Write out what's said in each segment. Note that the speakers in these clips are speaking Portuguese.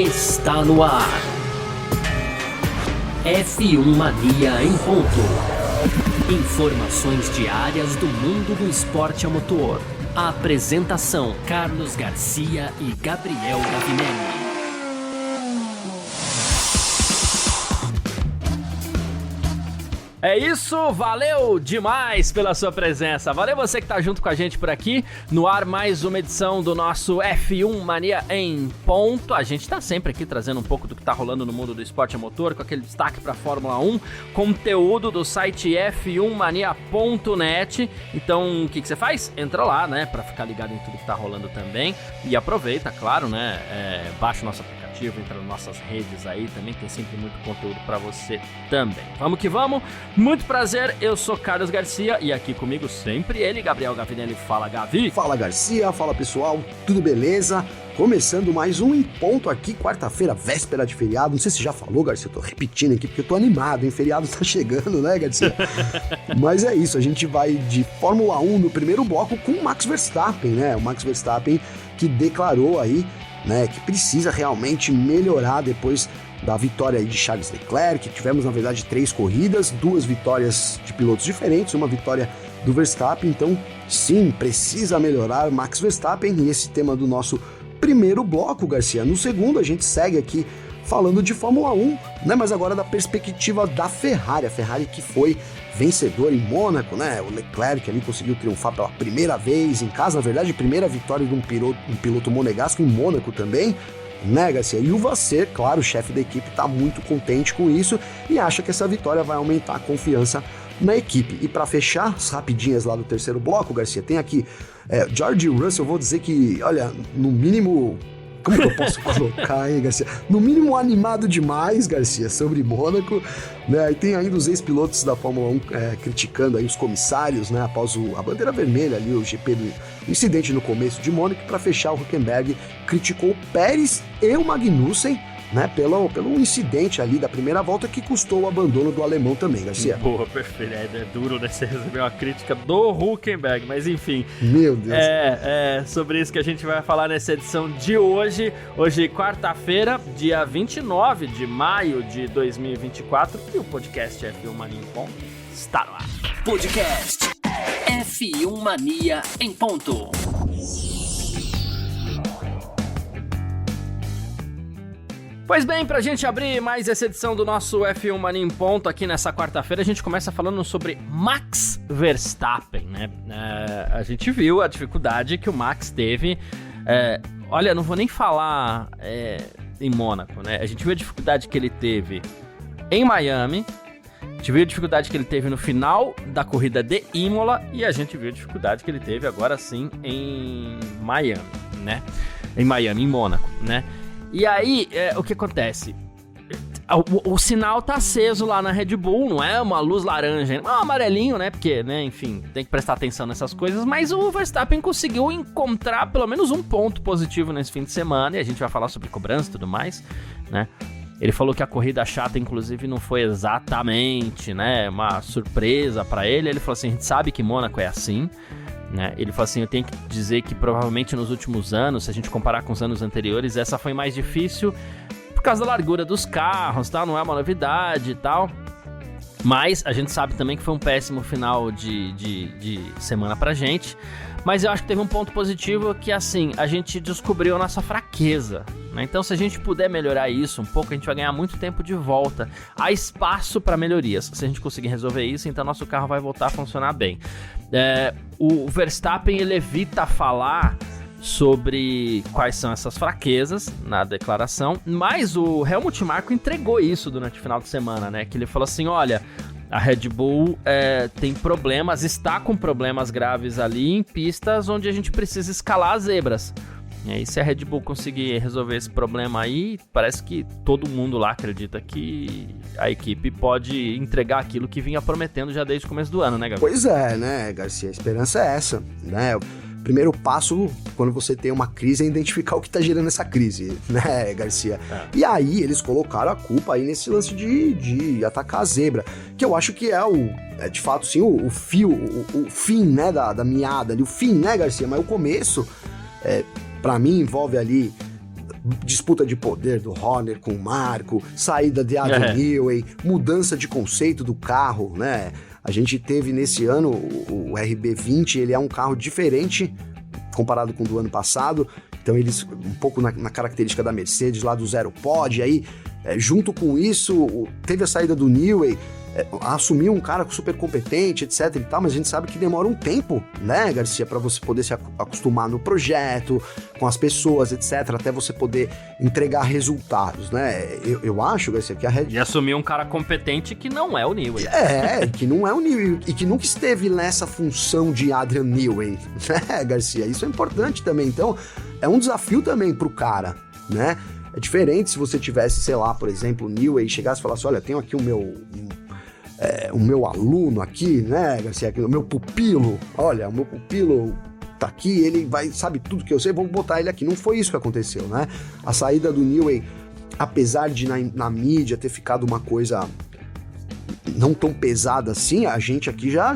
está no ar. F1 Mania em ponto. Informações diárias do mundo do esporte a motor. A apresentação: Carlos Garcia e Gabriel Gavinelli. É isso, valeu demais pela sua presença, valeu você que tá junto com a gente por aqui, no ar mais uma edição do nosso F1 Mania em ponto. A gente tá sempre aqui trazendo um pouco do que tá rolando no mundo do esporte a motor, com aquele destaque pra Fórmula 1, conteúdo do site f1mania.net. Então o que você faz? Entra lá, né, pra ficar ligado em tudo que tá rolando também, e aproveita, claro, né, baixa o nosso aplicativo, entra nas nossas redes aí, também tem sempre muito conteúdo pra você também. Vamos que vamos! Muito prazer, eu sou Carlos Garcia e aqui comigo sempre ele, Gabriel Gavinelli. Fala, Gavi! Fala, Garcia, fala pessoal, tudo beleza? Começando mais um Em Ponto aqui, quarta-feira, véspera de feriado. Não sei se já falou, Garcia, eu tô repetindo aqui porque eu tô animado, hein? Feriado tá chegando, né, Garcia? Mas é isso, a gente vai de Fórmula 1 no primeiro bloco com o Max Verstappen, né? O Max Verstappen que declarou aí, né, que precisa realmente melhorar depois da vitória aí de Charles Leclerc. Tivemos, na verdade, 3 corridas, 2 vitórias de pilotos diferentes, uma vitória do Verstappen. Então, sim, precisa melhorar Max Verstappen, e esse tema do nosso primeiro bloco, Garcia. No segundo, a gente segue aqui falando de Fórmula 1, né, mas agora da perspectiva da Ferrari, a Ferrari que foi vencedora em Mônaco, né, o Leclerc ali conseguiu triunfar pela primeira vez em casa, na verdade, primeira vitória de um piloto monegasco em Mônaco também, né, Garcia? E o Vasser, claro, o chefe da equipe, está muito contente com isso e acha que essa vitória vai aumentar a confiança na equipe. E para fechar as rapidinhas lá do terceiro bloco, Garcia, tem aqui George Russell. Eu vou dizer que, olha, no mínimo... Como que eu posso colocar, hein, Garcia? No mínimo animado demais, Garcia, sobre Mônaco, né? E tem ainda os ex-pilotos da Fórmula 1 criticando aí os comissários, né? Após a bandeira vermelha ali, o GP do incidente no começo de Mônaco. Para fechar, o Hülkenberg criticou o Pérez e o Magnussen, né? Pelo incidente ali da primeira volta que custou o abandono do alemão também, Garcia. Boa, perfeito. É duro, né? Você receber uma crítica do Hülkenberg, mas enfim. Meu Deus. É sobre isso que a gente vai falar nessa edição de hoje. Hoje, quarta-feira, dia 29 de maio de 2024, e o podcast F1 Mania em Ponto está lá. Podcast F1 Mania em ponto. Pois bem, pra gente abrir mais essa edição do nosso F1 Mania em Ponto aqui nessa quarta-feira, a gente começa falando sobre Max Verstappen, né? A gente viu a dificuldade que o Max teve, olha, não vou nem falar em Mônaco, né? A gente viu a dificuldade que ele teve em Miami, a gente viu a dificuldade que ele teve no final da corrida de Imola e a gente viu a dificuldade que ele teve agora sim em Miami, né? Em Mônaco, né? E aí, o que acontece? O sinal tá aceso lá na Red Bull, não é uma luz laranja, é um amarelinho, né? Porque, né, enfim, tem que prestar atenção nessas coisas, mas o Verstappen conseguiu encontrar pelo menos um ponto positivo nesse fim de semana, e a gente vai falar sobre cobrança e tudo mais, né? Ele falou que a corrida chata, inclusive, não foi exatamente, né, uma surpresa pra ele. Ele falou assim, a gente sabe que Mônaco é assim, né? Ele falou assim, eu tenho que dizer que provavelmente nos últimos anos, se a gente comparar com os anos anteriores, essa foi mais difícil por causa da largura dos carros, tal, não é uma novidade e tal. Mas a gente sabe também que foi um péssimo final de semana pra gente. Mas eu acho que teve um ponto positivo que, assim, a gente descobriu a nossa fraqueza, né? Então, se a gente puder melhorar isso um pouco, a gente vai ganhar muito tempo de volta. Há espaço para melhorias. Se a gente conseguir resolver isso, então nosso carro vai voltar a funcionar bem. O Verstappen, ele evita falar sobre quais são essas fraquezas na declaração, mas o Helmut Marko entregou isso durante o final de semana, né? Que ele falou assim, olha, a Red Bull tem problemas, está com problemas graves ali em pistas onde a gente precisa escalar as zebras. E aí, se a Red Bull conseguir resolver esse problema aí, parece que todo mundo lá acredita que a equipe pode entregar aquilo que vinha prometendo já desde o começo do ano, né, Gabriel? Pois é, né, Garcia? A esperança é essa, né? Primeiro passo, quando você tem uma crise, é identificar o que tá gerando essa crise, né, Garcia? E aí, eles colocaram a culpa aí nesse lance de atacar a zebra, que eu acho que de fato, sim, o fim, né, da meada ali, o fim, né, Garcia? Mas o começo, pra mim, envolve ali disputa de poder do Horner com o Marco, saída de Adrian Newey, mudança de conceito do carro, né? A gente teve nesse ano o RB20, ele é um carro diferente comparado com o do ano passado, então eles, um pouco na característica da Mercedes lá do Zero Pod, aí junto com isso, teve a saída do Newey, assumiu um cara super competente, etc e tal, mas a gente sabe que demora um tempo, né, Garcia, para você poder se acostumar no projeto, com as pessoas, etc, até você poder entregar resultados, né? Eu acho, Garcia, que a Red... E assumir um cara competente que não é o Newey. Que não é o Newey, e que nunca esteve nessa função de Adrian Newey, né, Garcia? Isso é importante também, então é um desafio também pro cara, né? É diferente se você tivesse, sei lá, por exemplo, o Newey, chegasse e falasse, olha, tenho aqui o meu aluno aqui, né, Garcia, o meu pupilo, olha, o meu pupilo tá aqui, ele sabe tudo que eu sei, vou botar ele aqui. Não foi isso que aconteceu, né? A saída do Newey, apesar de na mídia ter ficado uma coisa não tão pesada assim, a gente aqui já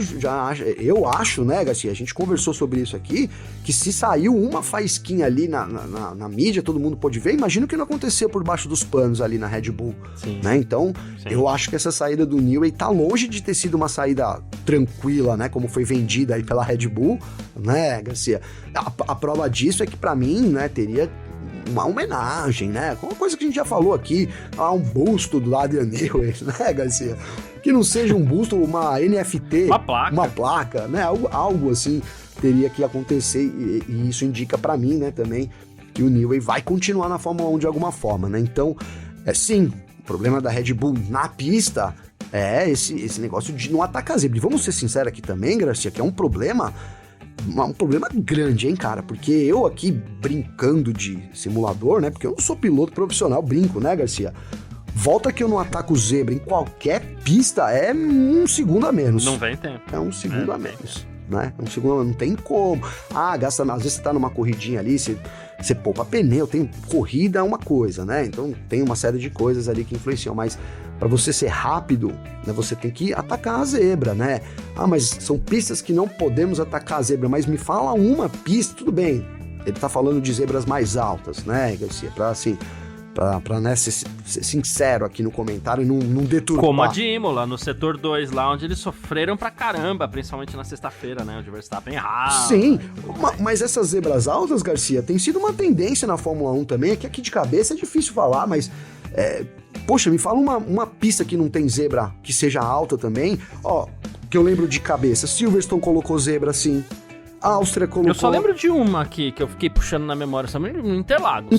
eu acho, né, Garcia, a gente conversou sobre isso aqui, que se saiu uma faísquinha ali na mídia, todo mundo pôde ver, imagina o que não aconteceu por baixo dos panos ali na Red Bull, né? Então, eu acho que essa saída do Newey tá longe de ter sido uma saída tranquila, né, como foi vendida aí pela Red Bull, né, Garcia? A prova disso é que pra mim, né, teria uma homenagem, né? Uma coisa que a gente já falou aqui, um busto do Adrian Newey, né, Garcia? Que não seja um busto, uma NFT, uma placa, né? Algo assim teria que acontecer e isso indica pra mim, né, também, que o Newey vai continuar na Fórmula 1 de alguma forma, né? Então, sim, o problema da Red Bull na pista é esse negócio de não atacar a zebra. E vamos ser sinceros aqui também, Garcia, que é um problema grande, hein, cara? Porque eu aqui brincando de simulador, né? Porque eu não sou piloto profissional, brinco, né, Garcia? Volta que eu não ataco zebra em qualquer pista é um segundo a menos. Não vem tempo. É um segundo a menos, né? Um segundo a menos, não tem como. Às vezes você tá numa corridinha ali, você poupa pneu, tem corrida é uma coisa, né? Então tem uma série de coisas ali que influenciam, mas para você ser rápido, né, você tem que atacar a zebra, né? Mas são pistas que não podemos atacar a zebra, mas me fala uma pista, tudo bem. Ele tá falando de zebras mais altas, né, Garcia? Pra né, ser sincero aqui no comentário e não deturpar. Como a de Imola, no setor 2, lá onde eles sofreram pra caramba, principalmente na sexta-feira, né? Onde o Verstappen errava. Sim, mas essas zebras altas, Garcia, tem sido uma tendência na Fórmula 1 também, é que aqui de cabeça é difícil falar, mas... poxa, me fala uma pista que não tem zebra que seja alta também. Que eu lembro de cabeça. Silverstone colocou zebra, sim. A Áustria colocou... Eu só lembro de uma aqui, que eu fiquei puxando na memória, só lembro de Interlagos.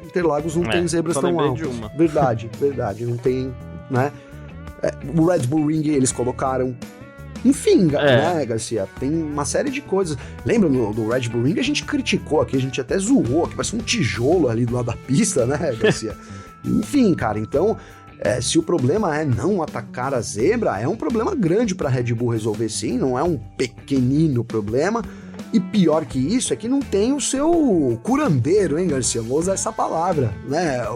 Interlagos não tem zebras tão altas. De uma. Verdade, não tem, né? O Red Bull Ring eles colocaram. Enfim, né, Garcia? Tem uma série de coisas. Lembra do Red Bull Ring? A gente criticou aqui, a gente até zoou, que parece um tijolo ali do lado da pista, né, Garcia? Enfim, cara, então... se o problema é não atacar a zebra, é um problema grande para a Red Bull resolver, sim, não é um pequenino problema. E pior que isso é que não tem o seu curandeiro, hein, Garcia? Vou usar essa palavra, né?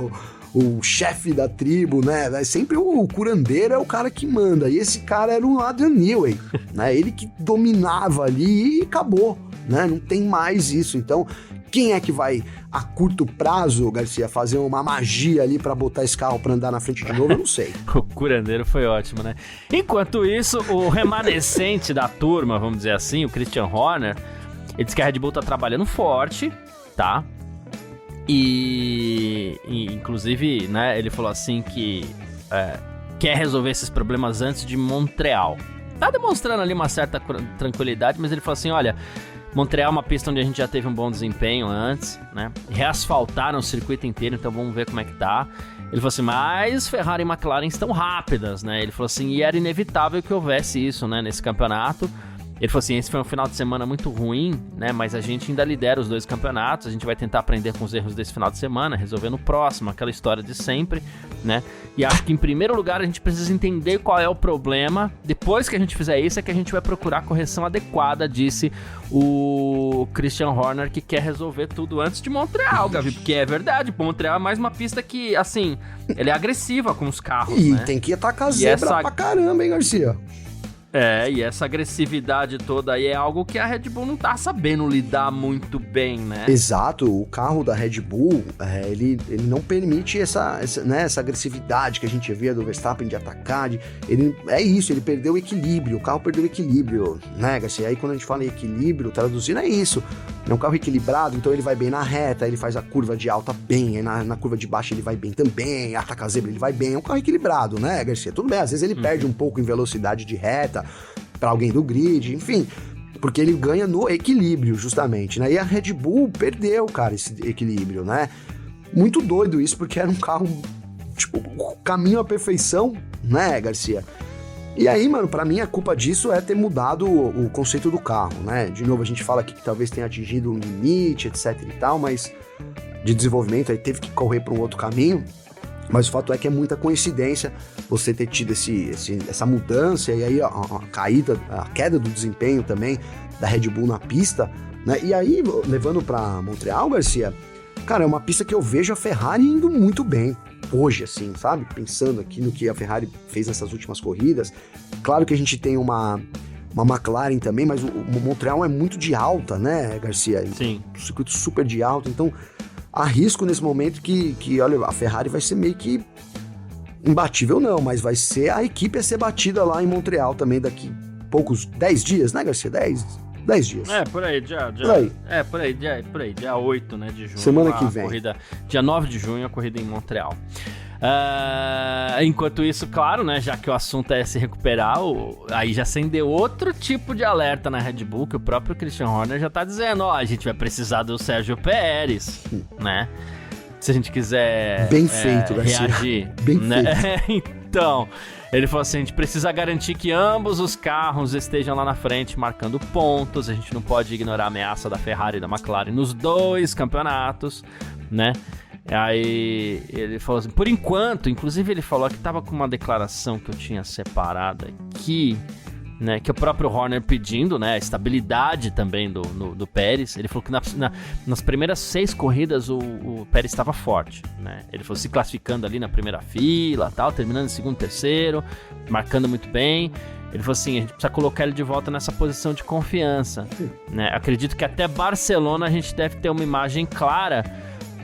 O chefe da tribo, né? Sempre o curandeiro é o cara que manda. E esse cara era o Adrian Newey, né? Ele que dominava ali e acabou, né? Não tem mais isso. Então, quem é que vai, a curto prazo, Garcia, fazer uma magia ali pra botar esse carro pra andar na frente de novo? Eu não sei. O curandeiro foi ótimo, né? Enquanto isso, o remanescente da turma, vamos dizer assim, o Christian Horner, ele diz que a Red Bull tá trabalhando forte, tá? E inclusive, né, ele falou assim que quer resolver esses problemas antes de Montreal. Tá demonstrando ali uma certa tranquilidade, mas ele falou assim, olha... Montreal é uma pista onde a gente já teve um bom desempenho antes, né? Reasfaltaram o circuito inteiro, então vamos ver como é que tá. Ele falou assim, mas Ferrari e McLaren estão rápidas, né? Ele falou assim, e era inevitável que houvesse isso, né, nesse campeonato. Ele falou assim, esse foi um final de semana muito ruim, né? Mas a gente ainda lidera os dois campeonatos, a gente vai tentar aprender com os erros desse final de semana, resolver no próximo, aquela história de sempre, né? E acho que em primeiro lugar a gente precisa entender qual é o problema. Depois que a gente fizer isso é que a gente vai procurar a correção adequada, disse o Christian Horner, que quer resolver tudo antes de Montreal, Gavi, porque é verdade, Montreal é mais uma pista que, assim, ela é agressiva com os carros, e né? tem que atacar a zebra pra caramba, hein, Garcia? E essa agressividade toda aí é algo que a Red Bull não tá sabendo lidar muito bem, né? Exato, o carro da Red Bull, ele não permite essa agressividade que a gente via do Verstappen de atacar, ele perdeu o equilíbrio, o carro perdeu o equilíbrio, né, Garcia? Aí quando a gente fala em equilíbrio, traduzindo é isso, é um carro equilibrado, então ele vai bem na reta, ele faz a curva de alta bem, aí na curva de baixo ele vai bem também, ataca a zebra ele vai bem, é um carro equilibrado, né, Garcia? Tudo bem, às vezes ele perde um pouco em velocidade de reta, para alguém do grid, enfim, porque ele ganha no equilíbrio, justamente, né? E a Red Bull perdeu, cara, esse equilíbrio, né? Muito doido isso, porque era um carro, tipo, o caminho à perfeição, né, Garcia? E aí, mano, pra mim a culpa disso é ter mudado o conceito do carro, né? De novo, a gente fala aqui que talvez tenha atingido um limite, etc e tal, mas de desenvolvimento aí teve que correr para um outro caminho. Mas o fato é que é muita coincidência você ter tido essa mudança e aí a queda do desempenho também da Red Bull na pista, né? E aí, levando para Montreal, Garcia, cara, é uma pista que eu vejo a Ferrari indo muito bem hoje, assim, sabe? Pensando aqui no que a Ferrari fez nessas últimas corridas. Claro que a gente tem uma McLaren também, mas o Montreal é muito de alta, né, Garcia? Sim. Um circuito super de alta, então arrisco nesse momento que, olha, a Ferrari vai ser meio que imbatível não, mas vai ser a equipe a ser batida lá em Montreal também daqui poucos 10 dias, né, Garcia? 10 dias. Por aí, dia 8, né, de junho. Semana que vem. Corrida, dia 9 de junho, a corrida em Montreal. Enquanto isso, claro, né, já que o assunto é se recuperar, aí já acendeu outro tipo de alerta na Red Bull, que o próprio Christian Horner já tá dizendo, a gente vai precisar do Sérgio Pérez, né, se a gente quiser bem feito, reagir, bem né? feito. Então, ele falou assim, a gente precisa garantir que ambos os carros estejam lá na frente marcando pontos, a gente não pode ignorar a ameaça da Ferrari e da McLaren nos 2 campeonatos, né? Aí ele falou assim, por enquanto, inclusive ele falou que tava com uma declaração que eu tinha separado aqui, né, que o próprio Horner pedindo, né, a estabilidade também do Pérez. Ele falou que nas primeiras 6 corridas o Pérez estava forte, né, ele falou se classificando ali na primeira fila, tal, terminando em segundo, terceiro, marcando muito bem. Ele falou assim, a gente precisa colocar ele de volta nessa posição de confiança, né, acredito que até Barcelona a gente deve ter uma imagem clara,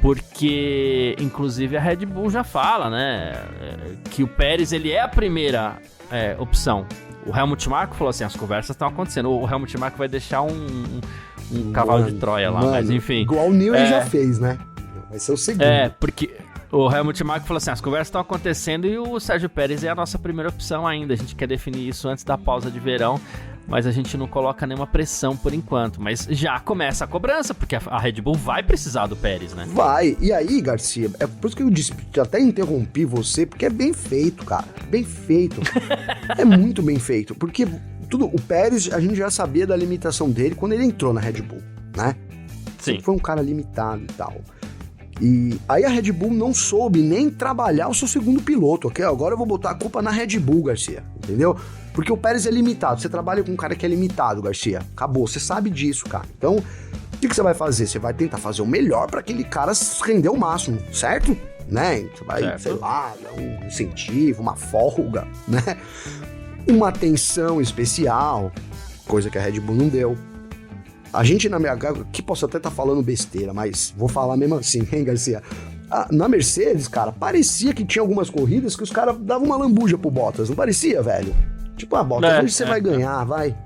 porque, inclusive, a Red Bull já fala, né, que o Pérez, ele é a primeira opção. O Helmut Marko falou assim, as conversas estão acontecendo. O Helmut Marko vai deixar um cavalo de Troia lá, mas enfim. Igual o Newey já fez, né? Vai ser o segundo. Porque o Helmut Marko falou assim, as conversas estão acontecendo e o Sérgio Pérez é a nossa primeira opção ainda. A gente quer definir isso antes da pausa de verão, mas a gente não coloca nenhuma pressão por enquanto. Mas já começa a cobrança, porque a Red Bull vai precisar do Pérez, né? Vai. E aí, Garcia, é por isso que eu disse, até interrompi você, porque é bem feito, cara. Bem feito. É muito bem feito. Porque o Pérez, a gente já sabia da limitação dele quando ele entrou na Red Bull, né? Sim. Foi um cara limitado e tal. E aí a Red Bull não soube nem trabalhar o seu segundo piloto, ok? Agora eu vou botar a culpa na Red Bull, Garcia, entendeu? Porque o Pérez é limitado, você trabalha com um cara que é limitado, Garcia, acabou, você sabe disso, cara. Então, o que você vai fazer? Você vai tentar fazer o melhor para aquele cara render o máximo, certo? Né? Você vai, sei lá, dar um incentivo, uma folga, né? Uma atenção especial, coisa que a Red Bull não deu. A gente que posso até estar falando besteira, mas vou falar mesmo assim, hein, Garcia? Na Mercedes, cara, parecia que tinha algumas corridas que os caras davam uma lambuja pro Bottas, não parecia, velho? Tipo, Bottas, hoje você vai ganhar, vai.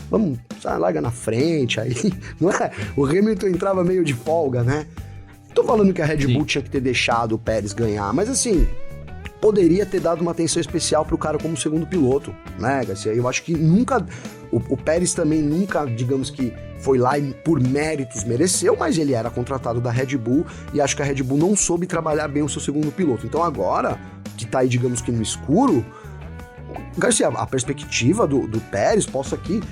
Vamos, larga na frente, aí, não é? O Hamilton entrava meio de folga, né? Tô falando que a Red Bull tinha que ter deixado o Pérez ganhar, mas assim, poderia ter dado uma atenção especial pro cara como segundo piloto, né, Garcia? Eu acho que nunca... O Pérez também nunca, digamos que, foi lá e por méritos mereceu, mas ele era contratado da Red Bull e acho que a Red Bull não soube trabalhar bem o seu segundo piloto. Então agora, que tá aí, digamos que no escuro, Garcia, a perspectiva do Pérez, posso aqui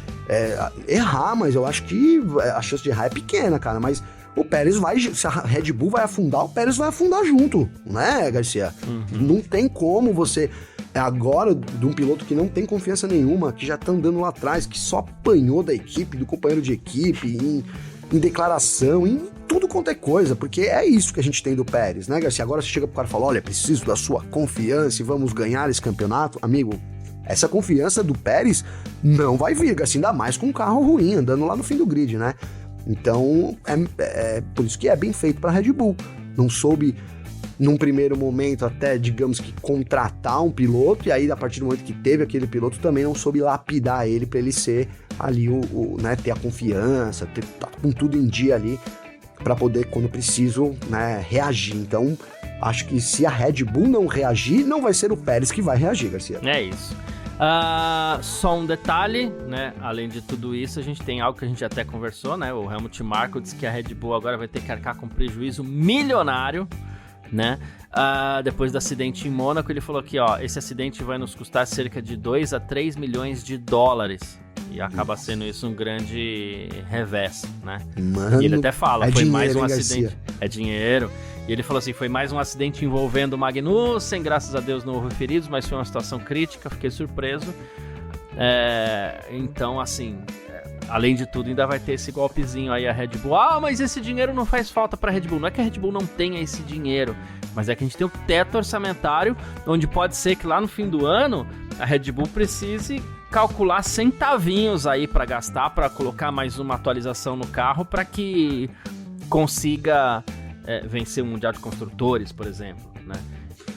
errar, mas eu acho que a chance de errar é pequena, cara, mas o Pérez se a Red Bull vai afundar, o Pérez vai afundar junto, né, Garcia? Não tem como você... Agora, de um piloto que não tem confiança nenhuma, que já tá andando lá atrás, que só apanhou da equipe, do companheiro de equipe, em declaração, em tudo quanto é coisa, porque é isso que a gente tem do Pérez, né, Garcia? Agora você chega pro cara e fala, olha, preciso da sua confiança e vamos ganhar esse campeonato. Amigo, essa confiança do Pérez não vai vir, Garcia, ainda mais com um carro ruim, andando lá no fim do grid, né? Então, é por isso que é bem feito para Red Bull. Não soube, num primeiro momento, até, digamos que, contratar um piloto, e aí, a partir do momento que teve aquele piloto, também não soube lapidar ele para ele ser ali, né, ter a confiança, tá com tudo em dia ali, para poder, quando preciso, né, reagir. Então, acho que se a Red Bull não reagir, não vai ser o Pérez que vai reagir, Garcia. É isso. Só um detalhe, né? Além de tudo isso, a gente tem algo que a gente até conversou, né? O Helmut Marko disse que a Red Bull agora vai ter que arcar com prejuízo milionário, né? Depois do acidente em Mônaco, ele falou que, ó, esse acidente vai nos custar cerca de 2 a 3 milhões de dólares. E acaba sendo isso um grande revés, né? Mano, e ele até fala, foi dinheiro, mais um hein, acidente. Garcia? É dinheiro. E ele falou assim, foi mais um acidente envolvendo o Magnussen, graças a Deus não houve feridos, mas foi uma situação crítica, fiquei surpreso. Então, assim, além de tudo, ainda vai ter esse golpezinho aí a Red Bull. Mas esse dinheiro não faz falta pra Red Bull. Não é que a Red Bull não tenha esse dinheiro, mas é que a gente tem o teto orçamentário, onde pode ser que lá no fim do ano a Red Bull precise calcular centavinhos aí pra gastar, pra colocar mais uma atualização no carro, pra que consiga vencer o Mundial de Construtores, por exemplo, né?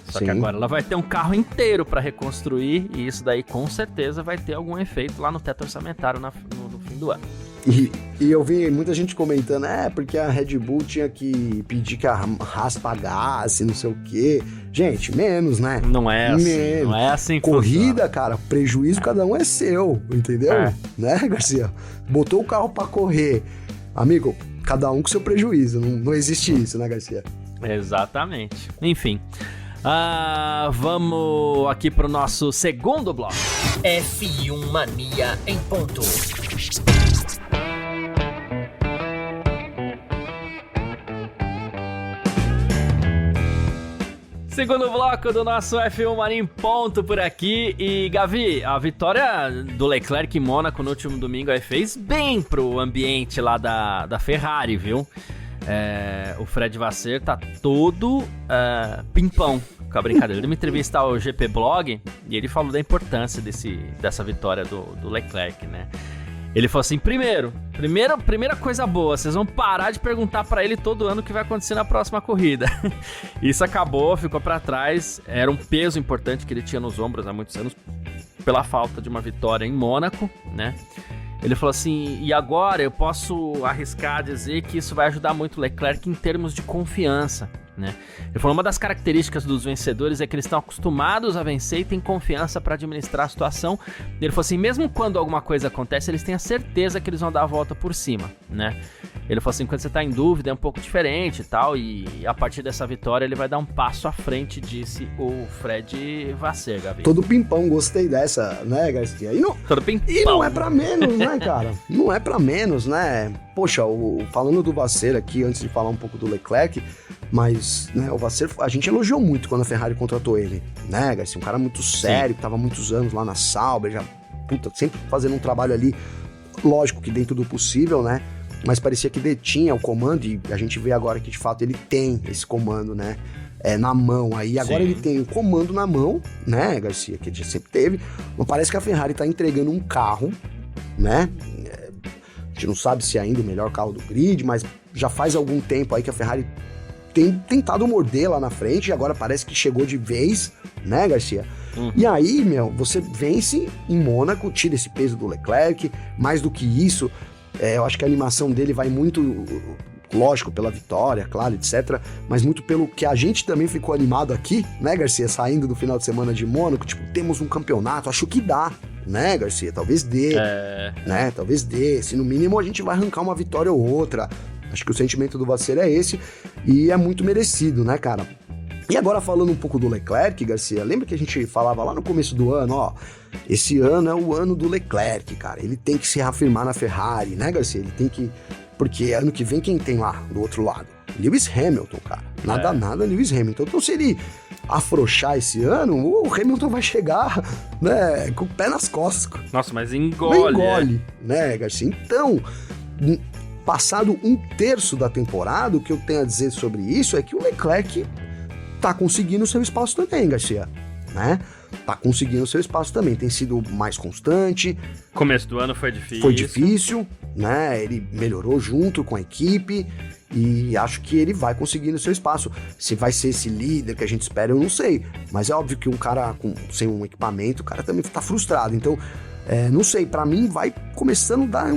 Só Sim. que agora ela vai ter um carro inteiro para reconstruir e isso daí com certeza vai ter algum efeito lá no teto orçamentário no fim do ano. E eu vi muita gente comentando, porque a Red Bull tinha que pedir que a Haas pagasse, não sei o quê. Gente, menos, né? Não é assim, menos. não é assim que Corrida, funciona. cara, prejuízo cada um é seu, entendeu? Né, Garcia? Botou o carro pra correr. Amigo, cada um com seu prejuízo, não existe isso, né, Garcia? Exatamente. Enfim, vamos aqui pro nosso segundo bloco. F1 Mania em ponto. Segundo bloco do nosso F1 Mania em ponto por aqui. E, Gavi, a vitória do Leclerc em Mônaco no último domingo aí fez bem pro ambiente lá da Ferrari, viu? O Fred Vasseur tá todo pimpão com a brincadeira. Ele deu uma entrevista ao GP Blog e ele falou da importância dessa vitória do Leclerc, né? Ele falou assim, primeira coisa boa, vocês vão parar de perguntar pra ele todo ano o que vai acontecer na próxima corrida. Isso acabou, ficou pra trás, era um peso importante que ele tinha nos ombros há muitos anos, pela falta de uma vitória em Mônaco, né? Ele falou assim, e agora eu posso arriscar dizer que isso vai ajudar muito o Leclerc em termos de confiança, né? Ele falou, uma das características dos vencedores é que eles estão acostumados a vencer e têm confiança para administrar a situação. Ele falou assim, mesmo quando alguma coisa acontece, eles têm a certeza que eles vão dar a volta por cima, né? Ele falou assim, quando você tá em dúvida é um pouco diferente e tal, e a partir dessa vitória ele vai dar um passo à frente, disse o Fred Vasseur, Gabi. Todo pimpão, gostei dessa, né, Garcia? Todo pimpão. E não é pra menos, né, cara? Não é pra menos, né? Poxa, falando do Vasseur aqui, antes de falar um pouco do Leclerc, mas, né, o Vasseur, a gente elogiou muito quando a Ferrari contratou ele, né, Garcia? Um cara muito sério, que tava há muitos anos lá na Sauber, já, sempre fazendo um trabalho ali, lógico que dentro do possível, né? Mas parecia que detinha o comando, e a gente vê agora que de fato ele tem esse comando, né? Na mão aí. Agora ele tem o comando na mão, né, Garcia? Que ele já sempre teve. Mas parece que a Ferrari tá entregando um carro, né? A gente não sabe se é ainda o melhor carro do grid, mas já faz algum tempo aí que a Ferrari tem tentado morder lá na frente, e agora parece que chegou de vez, né, Garcia? E aí, você vence em Mônaco, tira esse peso do Leclerc, mais do que isso. Eu acho que a animação dele vai muito, lógico, pela vitória, claro, etc. Mas muito pelo que a gente também ficou animado aqui, né, Garcia? Saindo do final de semana de Mônaco, tipo, temos um campeonato, acho que dá, né, Garcia? Talvez dê, né? Talvez dê. Se no mínimo a gente vai arrancar uma vitória ou outra. Acho que o sentimento do Vasseur é esse e é muito merecido, né, cara? E agora falando um pouco do Leclerc, Garcia, lembra que a gente falava lá no começo do ano, ó, esse ano é o ano do Leclerc, cara, ele tem que se reafirmar na Ferrari, né, Garcia? Ele tem que, porque ano que vem quem tem lá do outro lado? Lewis Hamilton, cara, nada Lewis Hamilton. Então se ele afrouxar esse ano, o Hamilton vai chegar, né, com o pé nas costas. Nossa, mas engole. Né, Garcia? Então, passado 1/3 da temporada, o que eu tenho a dizer sobre isso é que o Leclerc tá conseguindo o seu espaço também, Garcia, né? tá conseguindo seu espaço também, tem sido mais constante. Começo do ano foi difícil. Foi difícil, né? Ele melhorou junto com a equipe e acho que ele vai conseguindo seu espaço. Se vai ser esse líder que a gente espera, eu não sei. Mas é óbvio que um cara sem um equipamento, o cara também tá frustrado. Então, não sei, pra mim vai começando a dar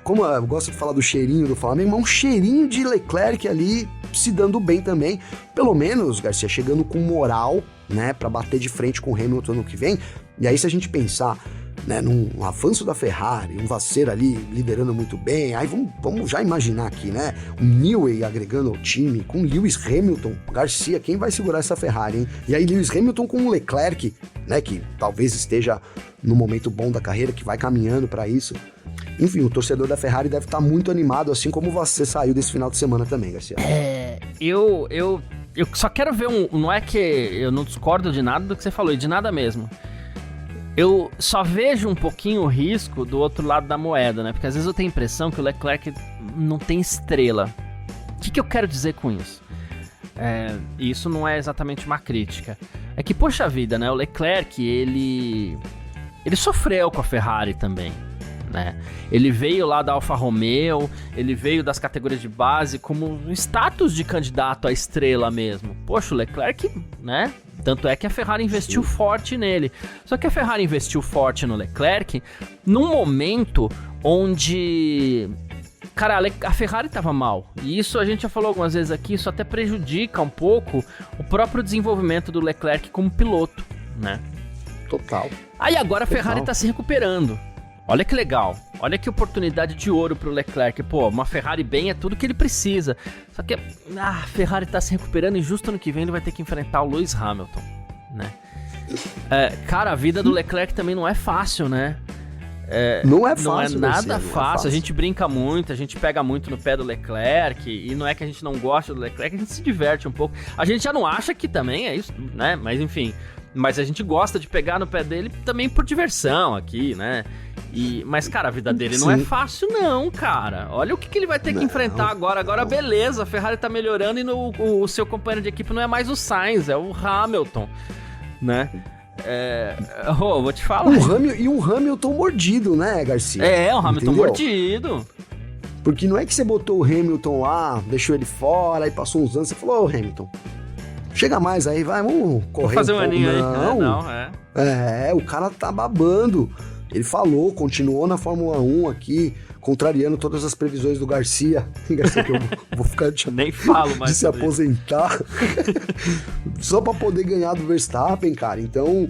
como eu gosto de falar do cheirinho do Flamengo, mas um cheirinho de Leclerc ali se dando bem também. Pelo menos, Garcia, chegando com moral, né, pra bater de frente com o Hamilton no que vem. E aí se a gente pensar, né, num avanço da Ferrari, um Vasser ali liderando muito bem, aí vamos já imaginar aqui, né, um Newey agregando ao time, com Lewis Hamilton, Garcia, quem vai segurar essa Ferrari, hein? E aí Lewis Hamilton com o Leclerc, né, que talvez esteja no momento bom da carreira, que vai caminhando para isso. Enfim, o torcedor da Ferrari deve estar muito animado, assim como você saiu desse final de semana também, Garcia. Eu só quero ver não é que eu não discordo de nada do que você falou, e de nada mesmo. Eu só vejo um pouquinho o risco do outro lado da moeda, né? Porque às vezes eu tenho a impressão que o Leclerc não tem estrela. O que eu quero dizer com isso? E isso não é exatamente uma crítica. É que, poxa vida, né? O Leclerc, ele sofreu com a Ferrari também, né? Ele veio lá da Alfa Romeo, ele veio das categorias de base como um status de candidato à estrela mesmo. Poxa, o Leclerc, né? Tanto é que a Ferrari investiu forte nele. Só que a Ferrari investiu forte no Leclerc num momento onde, cara, a Ferrari tava mal. E isso a gente já falou algumas vezes aqui, isso até prejudica um pouco o próprio desenvolvimento do Leclerc como piloto, né? Total. Aí agora a Ferrari tá se recuperando. Olha que legal, olha que oportunidade de ouro pro Leclerc. Pô, uma Ferrari bem é tudo que ele precisa. Só que a Ferrari tá se recuperando e justo ano que vem ele vai ter que enfrentar o Lewis Hamilton, né? Cara, a vida do Leclerc também não é fácil, né? Não é fácil. Não é nada fácil. fácil. A gente brinca muito, a gente pega muito no pé do Leclerc. E não é que a gente não gosta do Leclerc, a gente se diverte um pouco. A gente já não acha que também é isso, né? Mas enfim... Mas a gente gosta de pegar no pé dele também por diversão aqui, né? Mas, cara, a vida dele não é fácil não, cara. Olha o que ele vai ter que enfrentar agora. Agora, beleza, a Ferrari tá melhorando e o seu companheiro de equipe não é mais o Sainz, é o Hamilton, né? Vou te falar. Um Hamilton mordido, né, Garcia? Um Hamilton mordido. Porque não é que você botou o Hamilton lá, deixou ele fora, aí passou uns anos, você falou, Hamilton... Chega mais aí, vai, vamos correr. Vou fazer um aninho aí. O cara tá babando. Ele falou, continuou na Fórmula 1 aqui, contrariando todas as previsões do Garcia. Garcia, que eu vou ficar nem falo mais de se aposentar. Só pra poder ganhar do Verstappen, cara. Então,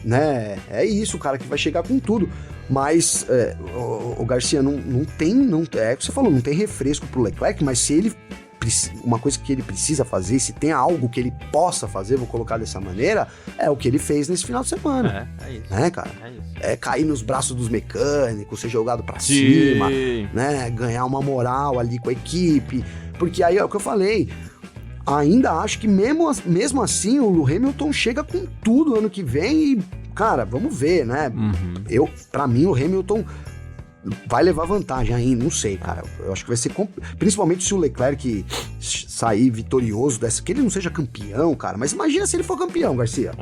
né, é isso, cara, que vai chegar com tudo. Mas o Garcia não tem, é o que você falou, não tem refresco pro Leclerc, mas se ele... Uma coisa que ele precisa fazer, se tem algo que ele possa fazer, vou colocar dessa maneira, é o que ele fez nesse final de semana. É isso. Né, cara? É isso. Cair nos braços dos mecânicos, ser jogado pra cima, né? Ganhar uma moral ali com a equipe. Porque aí é o que eu falei. Ainda acho que mesmo assim o Hamilton chega com tudo ano que vem e, cara, vamos ver, né? Pra mim, o Hamilton vai levar vantagem ainda, não sei, cara. Eu acho que vai ser... Principalmente se o Leclerc sair vitorioso dessa... Que ele não seja campeão, cara. Mas imagina se ele for campeão, Garcia.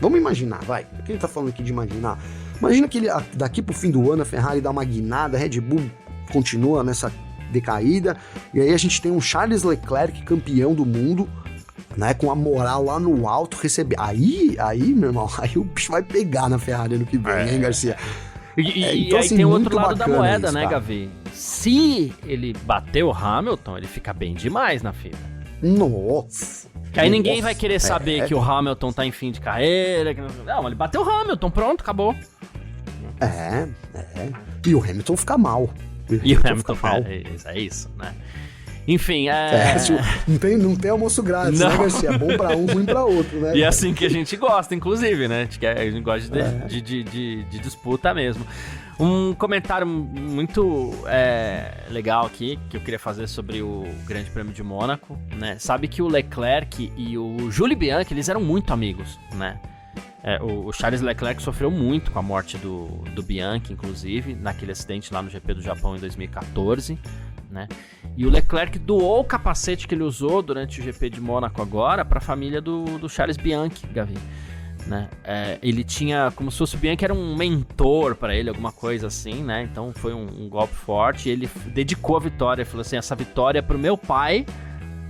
Vamos imaginar, vai. O que a gente tá falando aqui de imaginar? Imagina que daqui pro fim do ano a Ferrari dá uma guinada, a Red Bull continua nessa decaída. E aí a gente tem um Charles Leclerc campeão do mundo, né? Com a moral lá no alto, receber... Aí, meu irmão, aí o bicho vai pegar na Ferrari no que vem, hein, Garcia? E então, aí assim, tem o outro lado da moeda, isso, né, cara. Gavi? Se ele bater o Hamilton, ele fica bem demais na fila. Nossa. Que aí ninguém vai querer saber que o Hamilton tá em fim de carreira. Não, ele bateu o Hamilton, pronto, acabou. E o Hamilton fica mal. E o Hamilton fica mal. É isso, né? Enfim, não tem almoço grátis, né, Garcia? É bom pra um, ruim pra outro, né? E é assim que a gente gosta, inclusive, né? A gente gosta de disputa mesmo. Um comentário muito legal aqui, que eu queria fazer sobre o Grande Prêmio de Mônaco, né? Sabe que o Leclerc e o Jules Bianchi, eles eram muito amigos, né? O Charles Leclerc sofreu muito com a morte do Bianchi, inclusive, naquele acidente lá no GP do Japão em 2014, né? E o Leclerc doou o capacete que ele usou durante o GP de Mônaco agora para a família do Charles Bianchi, Gavi. né? Ele tinha, como se fosse o Bianchi era um mentor pra ele, alguma coisa assim, né? Então foi um golpe forte. E ele dedicou a vitória, falou assim: essa vitória é pro meu pai,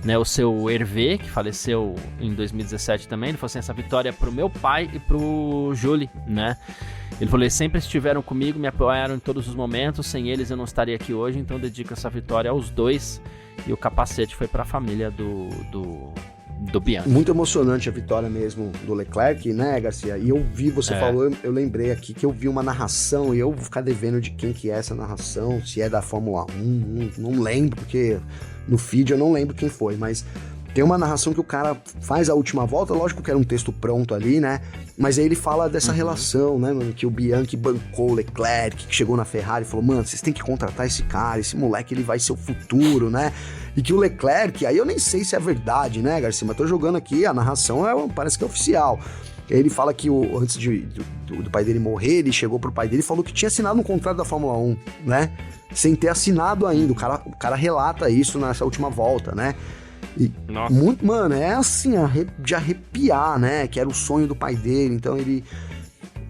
né? O seu Hervé, que faleceu em 2017 também. Ele falou assim: essa vitória é pro meu pai e pro Julie, né? Ele falou: eles sempre estiveram comigo, me apoiaram em todos os momentos. Sem eles eu não estaria aqui hoje, então eu dedico essa vitória aos dois. E o capacete foi pra família do Bianchi. Muito emocionante a vitória mesmo do Leclerc, né, Garcia? E eu vi, você falou, eu lembrei aqui que eu vi uma narração e eu vou ficar devendo de quem que é essa narração, se é da Fórmula 1, não lembro, porque no feed eu não lembro quem foi, mas tem uma narração que o cara faz a última volta, lógico que era um texto pronto ali, né? Mas aí ele fala dessa relação, né, mano? Que o Bianchi bancou o Leclerc, que chegou na Ferrari e falou: mano, vocês têm que contratar esse cara, esse moleque, ele vai ser o futuro, né? E que o Leclerc, aí eu nem sei se é verdade, né, Garcia? Mas tô jogando aqui, a narração parece que é oficial. E aí ele fala que antes do pai dele morrer, ele chegou pro pai dele e falou que tinha assinado um contrato da Fórmula 1, né? Sem ter assinado ainda. O cara relata isso nessa última volta, né? E muito, mano, é assim, de arrepiar, né? Que era o sonho do pai dele. Então ele,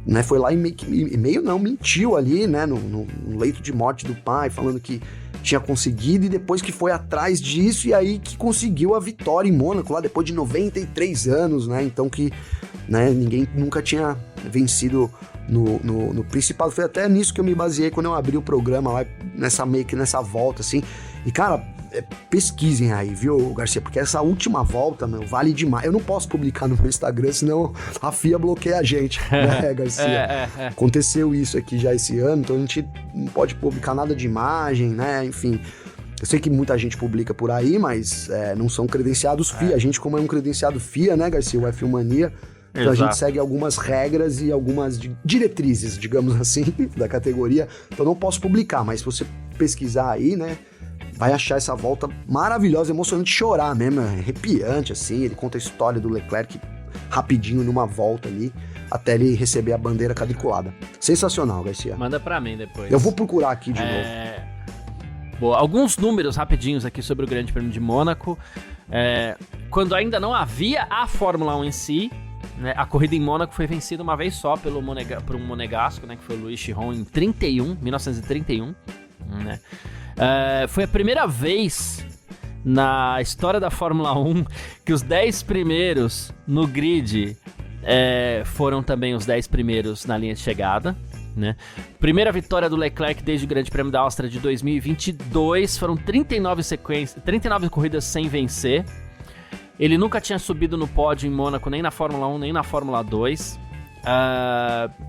né, foi lá e mentiu ali, né? No leito de morte do pai, falando que tinha conseguido, e depois que foi atrás disso, e aí que conseguiu a vitória em Mônaco, lá depois de 93 anos, né? Então que, né, ninguém nunca tinha vencido no Principado. Foi até nisso que eu me baseei quando eu abri o programa lá, meio que nessa volta, assim. E, cara, pesquisem aí, viu, Garcia? Porque essa última volta, meu, vale demais. Eu não posso publicar no meu Instagram, senão a FIA bloqueia a gente, né, Garcia? Aconteceu isso aqui já esse ano, então a gente não pode publicar nada de imagem, né? Enfim, eu sei que muita gente publica por aí, mas não são credenciados FIA. A gente, como é um credenciado FIA, né, Garcia? O F1 Mania. Então a gente segue algumas regras e algumas diretrizes, digamos assim, da categoria. Então não posso publicar, mas se você pesquisar aí, né, vai achar essa volta maravilhosa, emocionante, chorar mesmo, arrepiante, assim. Ele conta a história do Leclerc rapidinho numa volta ali, até ele receber a bandeira quadriculada. Sensacional, Garcia. Manda pra mim depois. Eu vou procurar aqui de novo. Boa, alguns números rapidinhos aqui sobre o Grande Prêmio de Mônaco. Quando ainda não havia a Fórmula 1 em si, né, a corrida em Mônaco foi vencida uma vez só por um monegasco, né, que foi o Luís Chiron, em 1931, né? Foi a primeira vez na história da Fórmula 1 que os 10 primeiros no grid foram também os 10 primeiros na linha de chegada, né? Primeira vitória do Leclerc desde o Grande Prêmio da Áustria de 2022, foram 39 corridas sem vencer. Ele nunca tinha subido no pódio em Mônaco, nem na Fórmula 1, nem na Fórmula 2.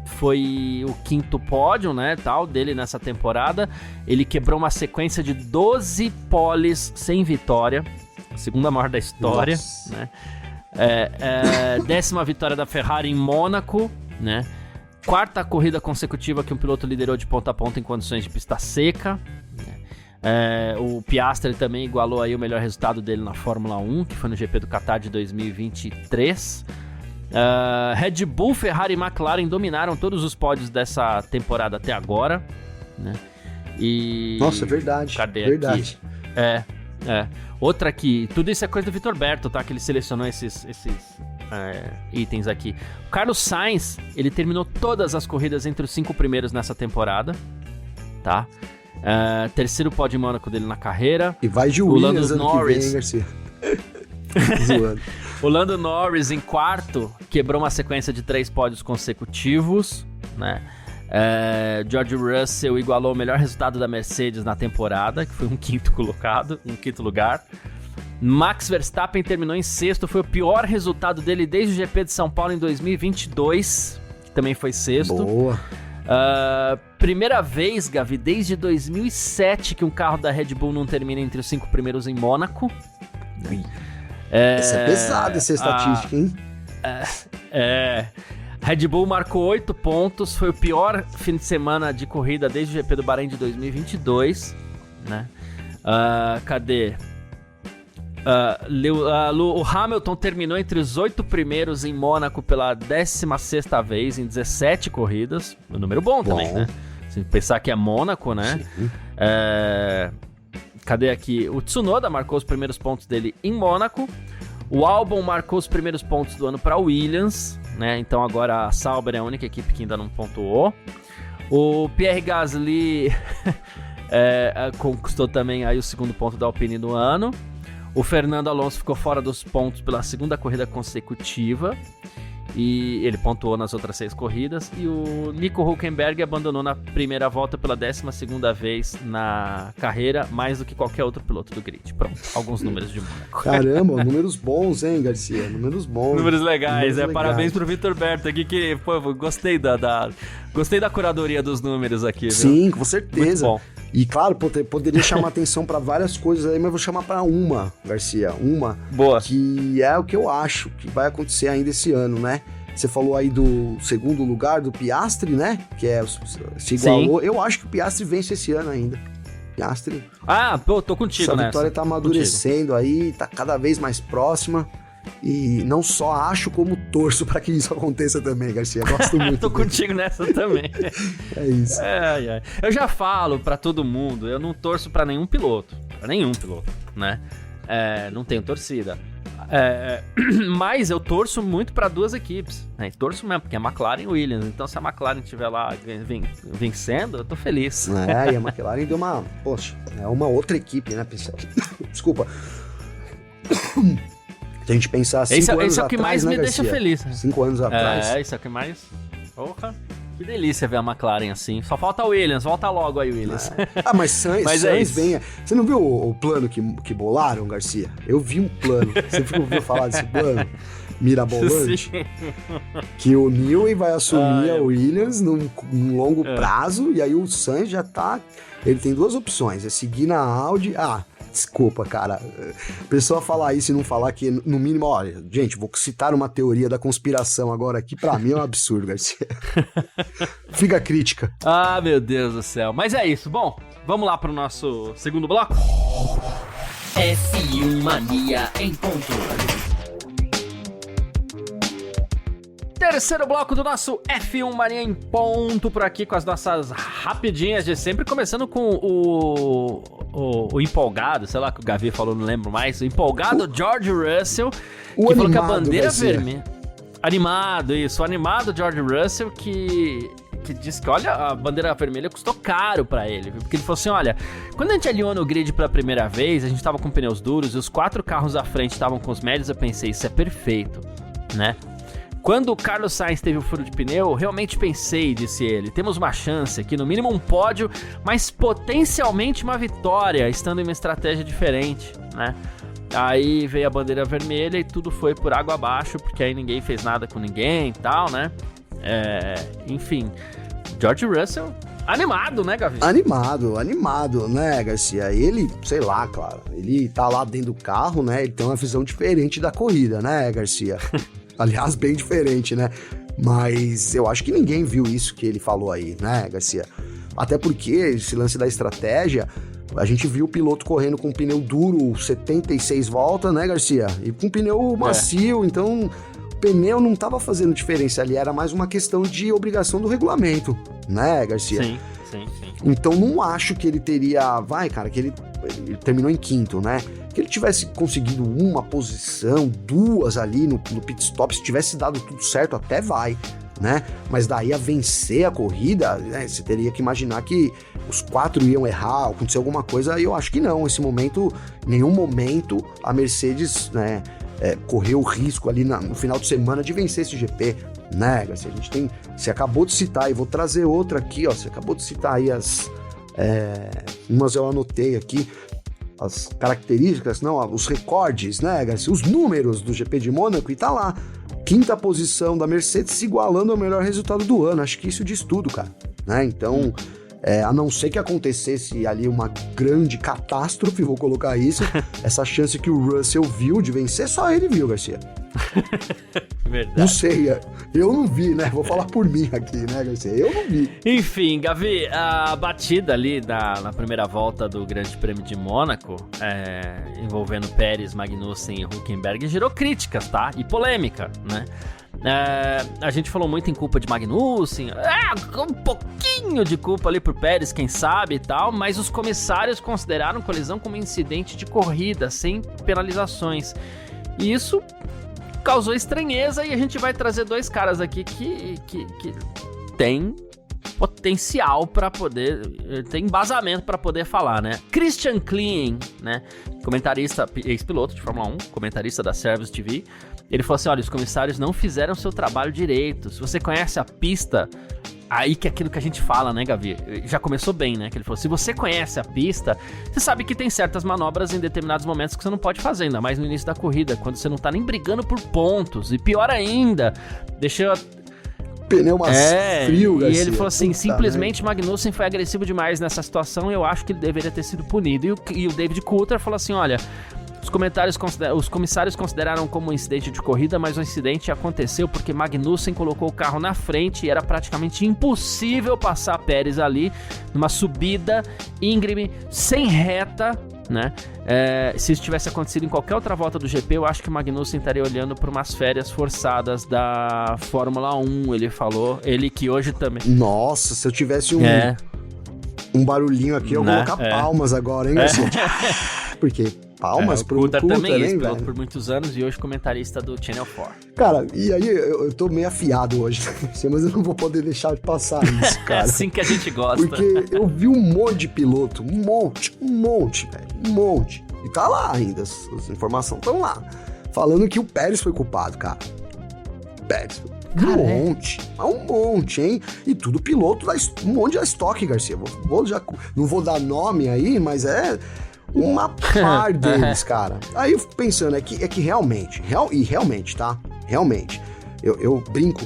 Foi o 5º pódio, né, tal, dele nessa temporada. Ele quebrou uma sequência de 12 poles sem vitória, a segunda maior da história, né? 10ª vitória da Ferrari em Mônaco, né? 4ª corrida consecutiva que um piloto liderou de ponta a ponta em condições de pista seca. O Piastri também igualou aí o melhor resultado dele na Fórmula 1, que foi no GP do Qatar de 2023. Red Bull, Ferrari e McLaren dominaram todos os pódios dessa temporada até agora, né? Nossa, é verdade. Cadê verdade. Aqui? Outra aqui, tudo isso é coisa do Vitor Berto, tá? Que ele selecionou esses itens aqui. O Carlos Sainz, ele terminou todas as corridas entre os 5 primeiros nessa temporada, tá? 3º pódio em Mônaco dele na carreira. E vai de Williams ano que vem, hein, Garcia? Zoando. O Lando Norris, em 4º, quebrou uma sequência de 3 pódios consecutivos, né? George Russell igualou o melhor resultado da Mercedes na temporada, que foi um 5º lugar. Max Verstappen terminou em 6º, foi o pior resultado dele desde o GP de São Paulo em 2022, que também foi 6º. Boa. Primeira vez, Gavi, desde 2007 que um carro da Red Bull não termina entre os 5 primeiros em Mônaco. Essa é pesada, essa estatística, hein? Red Bull marcou 8 pontos, foi o pior fim de semana de corrida desde o GP do Bahrein de 2022, né? Cadê? O Hamilton terminou entre os 8 primeiros em Mônaco pela 16ª vez em 17 corridas, um número bom também, né? Se pensar que é Mônaco, né? Cadê aqui? O Tsunoda marcou os primeiros pontos dele em Mônaco. O Albon marcou os primeiros pontos do ano para Williams, né? Então agora a Sauber é a única equipe que ainda não pontuou. O Pierre Gasly conquistou também aí o segundo ponto da Alpine no ano. O Fernando Alonso ficou fora dos pontos pela segunda corrida consecutiva. E ele pontuou nas outras 6 corridas. E o Nico Hülkenberg abandonou na primeira volta pela 12ª vez na carreira, mais do que qualquer outro piloto do grid. Pronto, alguns números de Mônaco. Caramba, números bons, hein, Garcia? Números bons. Números legais, legais. Parabéns pro Vitor Berto aqui, que, pô, gostei gostei da curadoria dos números aqui, viu? Sim, com certeza. Muito bom. E claro, poderia chamar atenção pra várias coisas aí, mas eu vou chamar pra uma, Garcia. Uma. Boa. Que é o que eu acho que vai acontecer ainda esse ano, né? Você falou aí do segundo lugar do Piastri, né? Que se igualou. Sim. Eu acho que o Piastri vence esse ano ainda. Piastri. Tô contigo nessa. Essa vitória tá amadurecendo aí, tá cada vez mais próxima. E não só acho, como torço pra que isso aconteça também, Garcia. Gosto muito. Tô contigo nessa também. É isso. Eu já falo pra todo mundo, eu não torço pra nenhum piloto. Né? Não tenho torcida. Mas eu torço muito para 2 equipes, né? Torço mesmo, porque é McLaren e Williams. Então, se a McLaren estiver lá vencendo, eu tô feliz. E a McLaren deu uma... Poxa, é uma outra equipe, né? Desculpa. Se a gente pensar 5 anos atrás, esse é o que mais me deixa feliz. 5 anos atrás. Isso é o que mais... Porra, que delícia ver a McLaren assim. Só falta a Williams, volta logo aí, Williams. Mas Sainz vem... Você não viu o plano que bolaram, Garcia? Eu vi um plano. Você ouviu falar desse plano? Mirabolante? Sim. Que o Newey vai assumir a Williams num longo prazo, e aí o Sainz já tá... Ele tem 2 opções, é seguir na Audi... Desculpa, cara. A pessoa falar isso e não falar que, no mínimo, olha, gente, vou citar uma teoria da conspiração agora aqui, pra mim é um absurdo, Garcia. Fica a crítica. Meu Deus do céu. Mas é isso. Bom, vamos lá pro nosso segundo bloco. F1 Mania em ponto. Terceiro bloco do nosso F1 Mania em ponto por aqui com as nossas rapidinhas de sempre, começando com o empolgado, sei lá que o Gavi falou, não lembro mais, o empolgado George Russell, que falou que a bandeira vermelha... Animado, isso, o animado George Russell que disse que, olha, a bandeira vermelha custou caro pra ele, viu? Porque ele falou assim, olha, quando a gente alinhou no grid pela primeira vez, a gente tava com pneus duros e os 4 carros à frente estavam com os médios, eu pensei, isso é perfeito, né? Quando o Carlos Sainz teve o furo de pneu, realmente pensei, disse ele, temos uma chance aqui, no mínimo um pódio, mas potencialmente uma vitória, estando em uma estratégia diferente, né? Aí veio a bandeira vermelha e tudo foi por água abaixo, porque aí ninguém fez nada com ninguém e tal, né? Enfim, George Russell, animado, né, Gavi? Animado, né, Garcia? Ele, sei lá, claro, ele tá lá dentro do carro, né? Ele tem uma visão diferente da corrida, né, Garcia? Aliás, bem diferente, né? Mas eu acho que ninguém viu isso que ele falou aí, né, Garcia? Até porque esse lance da estratégia, a gente viu o piloto correndo com pneu duro 76 voltas, né, Garcia? E com pneu macio, então o pneu não tava fazendo diferença ali, era mais uma questão de obrigação do regulamento, né, Garcia? Sim. Então não acho que ele teria... que ele terminou em 5º, né? Que ele tivesse conseguido uma posição, 2 ali no pit stop, se tivesse dado tudo certo, até vai, né? Mas daí a vencer a corrida, né, você teria que imaginar que os 4 iam errar, acontecer alguma coisa, e eu acho que não. Nesse momento, em nenhum momento, a Mercedes, né, correu o risco ali no final de semana de vencer esse GP, né, Garcia? A gente tem... Você acabou de citar, e vou trazer outra aqui, ó. Você acabou de citar aí umas eu anotei aqui, as características, os recordes, né, Garcia? Os números do GP de Mônaco, e tá lá. 5ª posição da Mercedes, se igualando ao melhor resultado do ano. Acho que isso diz tudo, cara, né? Então, a não ser que acontecesse ali uma grande catástrofe, vou colocar isso, essa chance que o Russell viu de vencer, só ele viu, Garcia. Verdade. Não sei, eu não vi, né? Vou falar por mim aqui, né, Garcia? Eu não vi. Enfim, Gavi, a batida ali na primeira volta do Grande Prêmio de Mônaco, envolvendo Pérez, Magnussen e Hülkenberg, gerou críticas, tá? E polêmica, né? A gente falou muito em culpa de Magnussen, um pouquinho de culpa ali pro Pérez, quem sabe e tal, mas os comissários consideraram colisão como incidente de corrida, sem penalizações. E isso causou estranheza, e a gente vai trazer dois caras aqui que tem potencial para poder, tem embasamento para poder falar, né? Christian Klein, né? Comentarista, ex-piloto de Fórmula 1, comentarista da Service TV, ele falou assim, olha, os comissários não fizeram seu trabalho direito. Se você conhece a pista, aí que é aquilo que a gente fala, né, Gavi? Já começou bem, né? Que ele falou, se você conhece a pista, você sabe que tem certas manobras em determinados momentos que você não pode fazer, ainda mais no início da corrida, quando você não tá nem brigando por pontos. E pior ainda, deixa pneu frio, Garcia. E ele falou assim, simplesmente Magnussen foi agressivo demais nessa situação e eu acho que ele deveria ter sido punido. E o David Coulthard falou assim, olha, os comissários consideraram como um incidente de corrida, mas o incidente aconteceu porque Magnussen colocou o carro na frente e era praticamente impossível passar Pérez ali numa subida íngreme, sem reta, né? Se isso tivesse acontecido em qualquer outra volta do GP, eu acho que o Magnussen estaria olhando para umas férias forçadas da Fórmula 1, ele falou, ele que hoje também... Nossa, se eu tivesse um barulhinho aqui, eu vou colocar palmas agora, hein, Garcia? Porque palmas pro Coulthard também, hein, piloto por muitos anos e hoje comentarista do Channel 4. Cara, e aí eu tô meio afiado hoje, mas eu não vou poder deixar de passar isso, cara. É assim que a gente gosta. Porque eu vi um monte de piloto, um monte, velho, um monte. E tá lá ainda, as informações estão lá, falando que o Pérez foi culpado, cara. Pérez, um monte, hein? E tudo piloto, um monte da estoque, Garcia. Não vou dar nome aí, mas é... uma par deles, cara. Aí eu fico pensando, é que realmente, tá? Realmente, eu brinco,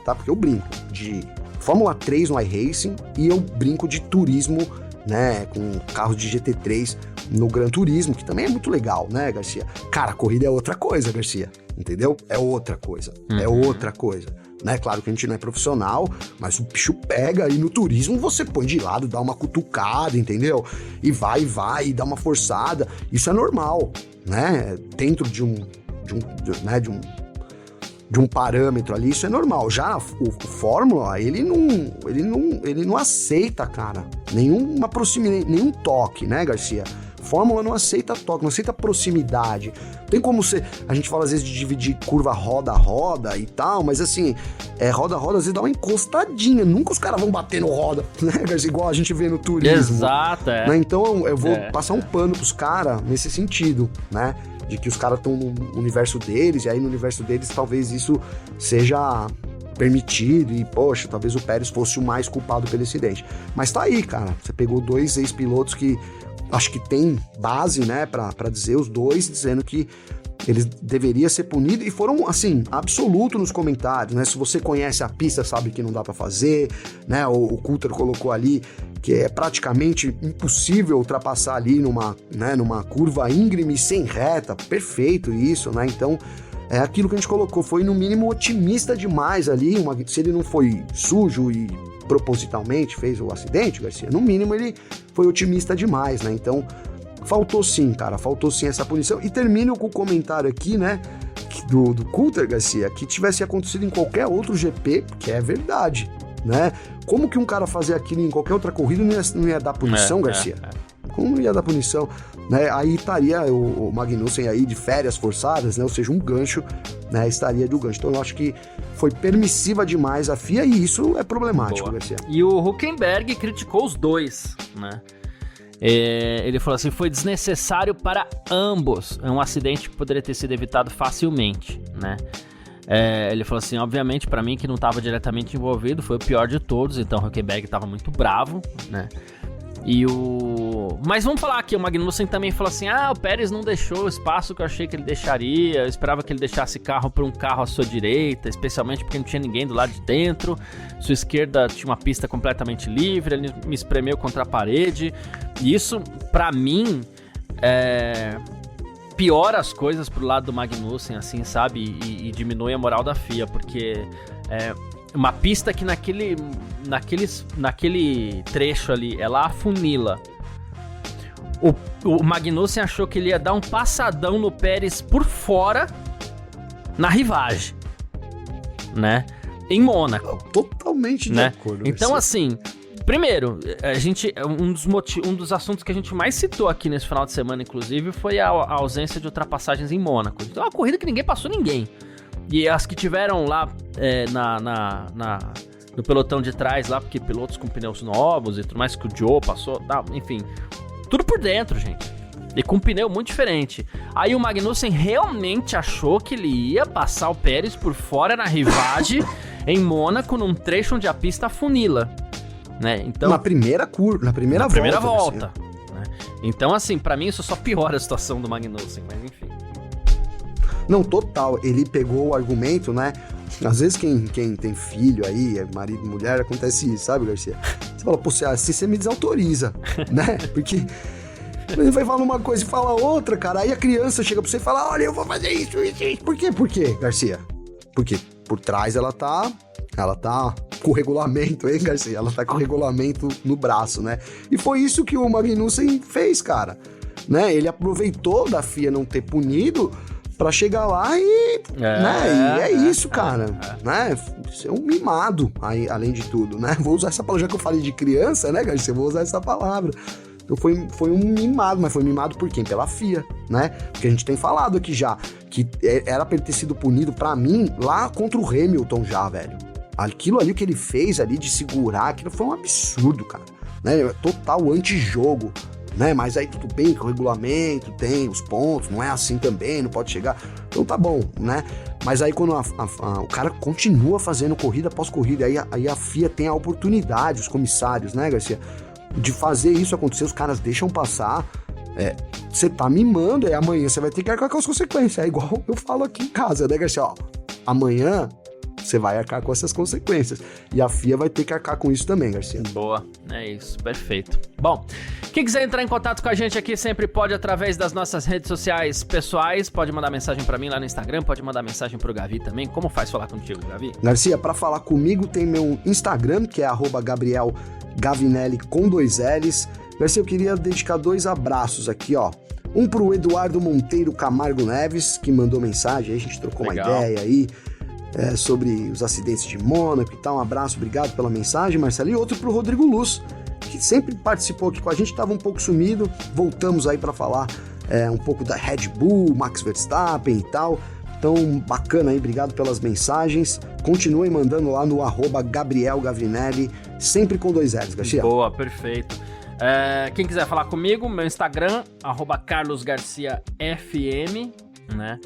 tá? Porque eu brinco de Fórmula 3 no iRacing e eu brinco de turismo, né? Com carros de GT3 no Gran Turismo, que também é muito legal, né, Garcia? Cara, a corrida é outra coisa, Garcia, entendeu? É outra coisa, né? Claro que a gente não é profissional, mas o bicho pega e no turismo você põe de lado, dá uma cutucada, entendeu? E vai, e dá uma forçada. Isso é normal, né? Dentro de um parâmetro ali, isso é normal. Já o Fórmula, ele não aceita, cara, nenhuma proximidade, nenhum toque, né, Garcia? Fórmula não aceita toque, não aceita proximidade. Tem como a gente fala às vezes de dividir curva roda a roda e tal, mas assim, roda a roda às vezes dá uma encostadinha, nunca os caras vão bater no roda, né? Igual a gente vê no turismo. Exato, né? Então eu vou passar um pano pros caras nesse sentido, né? De que os caras estão no universo deles, e aí no universo deles talvez isso seja permitido, e poxa, talvez o Pérez fosse o mais culpado pelo acidente. Mas tá aí, cara, você pegou dois ex-pilotos que acho que tem base, né, pra dizer, os dois dizendo que eles deveriam ser punidos, e foram, assim, absoluto nos comentários, né? Se você conhece a pista, sabe que não dá pra fazer, né? O Coulthard colocou ali que é praticamente impossível ultrapassar ali numa curva íngreme sem reta, perfeito isso, né? Então, é aquilo que a gente colocou, foi no mínimo otimista demais ali, se ele não foi sujo e propositalmente fez o acidente, Garcia, no mínimo ele foi otimista demais, né? Então, faltou sim essa punição. E termino com o comentário aqui, né, do Coulthard, Garcia, que tivesse acontecido em qualquer outro GP, que é verdade, né? Como que um cara fazer aquilo em qualquer outra corrida não ia dar punição, Garcia? Como não ia dar punição? Né? Aí estaria o Magnussen aí de férias forçadas, né? Ou seja, um gancho, né? Estaria do gancho. Então eu acho que foi permissiva demais a FIA e isso é problemático, Garcia. E o Hülkenberg criticou os dois, né? Ele falou assim, foi desnecessário para ambos, é um acidente que poderia ter sido evitado facilmente, né? Ele falou assim, obviamente para mim que não estava diretamente envolvido, foi o pior de todos, então o Hülkenberg estava muito bravo, né? Mas vamos falar aqui, o Magnussen também falou assim, o Pérez não deixou o espaço que eu achei que ele deixaria, eu esperava que ele deixasse carro para um carro à sua direita, especialmente porque não tinha ninguém do lado de dentro, sua esquerda tinha uma pista completamente livre, ele me espremeu contra a parede, e isso, para mim, piora as coisas pro lado do Magnussen, assim, sabe, e diminui a moral da FIA, porque uma pista que naquele trecho ali, ela afunila. O Magnussen achou que ele ia dar um passadão no Pérez por fora na rivagem, né? Em Mônaco. Totalmente de acordo. Então, assim, primeiro, um dos assuntos que a gente mais citou aqui nesse final de semana, inclusive, foi a ausência de ultrapassagens em Mônaco. Então, é uma corrida que ninguém passou ninguém. E as que tiveram lá no pelotão de trás lá, porque pilotos com pneus novos e tudo mais que o Joe passou, tá, enfim, tudo por dentro, gente. E com um pneu muito diferente. Aí o Magnussen realmente achou que ele ia passar o Pérez por fora na Rivage em Mônaco, num trecho onde a pista afunila, né? Então, na primeira volta. Né? Então, assim, pra mim isso só piora a situação do Magnussen, mas enfim. Não, total. Ele pegou o argumento, né? Às vezes quem tem filho aí, marido e mulher, acontece isso, sabe, Garcia? Você fala, pô, assim você me desautoriza, né? Porque ele vai falar uma coisa e fala outra, cara. Aí a criança chega pra você e fala, olha, eu vou fazer isso. Por quê? Por quê, Garcia? Porque por trás ela tá com o regulamento, hein, Garcia? Ela tá com o regulamento no braço, né? E foi isso que o Magnussen fez, cara. Né? Ele aproveitou da FIA não ter punido pra chegar lá e... né? E é isso, cara. Né? Ser um mimado, aí, além de tudo, né? Vou usar essa palavra, já que eu falei de criança, né, Garcia? Vou usar essa palavra. Então foi um mimado, mas foi mimado por quem? Pela FIA, né? Porque a gente tem falado aqui já, que era pra ele ter sido punido, pra mim, lá contra o Hamilton já, velho. Aquilo ali que ele fez ali de segurar, aquilo foi um absurdo, cara. Né? Total antijogo, né? Mas aí tudo bem que o regulamento tem os pontos, não é assim também, não pode chegar. Então tá bom, né? Mas aí quando o cara continua fazendo corrida após corrida, aí a FIA tem a oportunidade, os comissários, né, Garcia? De fazer isso acontecer, os caras deixam passar, você tá mimando, amanhã você vai ter que arcar com as consequências, é igual eu falo aqui em casa, né, Garcia? Ó, amanhã você vai arcar com essas consequências, e a FIA vai ter que arcar com isso também, Garcia. Boa, é isso, perfeito. Bom, quem quiser entrar em contato com a gente aqui sempre pode através das nossas redes sociais pessoais, pode mandar mensagem pra mim lá no Instagram, pode mandar mensagem pro Gavi também. Como faz falar contigo, Gavi? Garcia, pra falar comigo tem meu Instagram, que é @Gabriel Gavinelli com 2 L's. Garcia, eu queria dedicar 2 abraços aqui, ó. Um pro Eduardo Monteiro Camargo Neves, que mandou mensagem, aí a gente trocou Legal. uma ideia aí sobre os acidentes de Mônaco e tal. Um abraço, obrigado pela mensagem, Marcelo. E outro pro Rodrigo Luz, que sempre participou aqui com a gente, estava um pouco sumido. Voltamos aí para falar um pouco da Red Bull, Max Verstappen e tal. Então, bacana aí, obrigado pelas mensagens. Continuem mandando lá no @Gabriel Gavinelli, sempre com 2 L's, Garcia. Boa, perfeito. Quem quiser falar comigo, meu Instagram, @CarlosGarciaFM, né?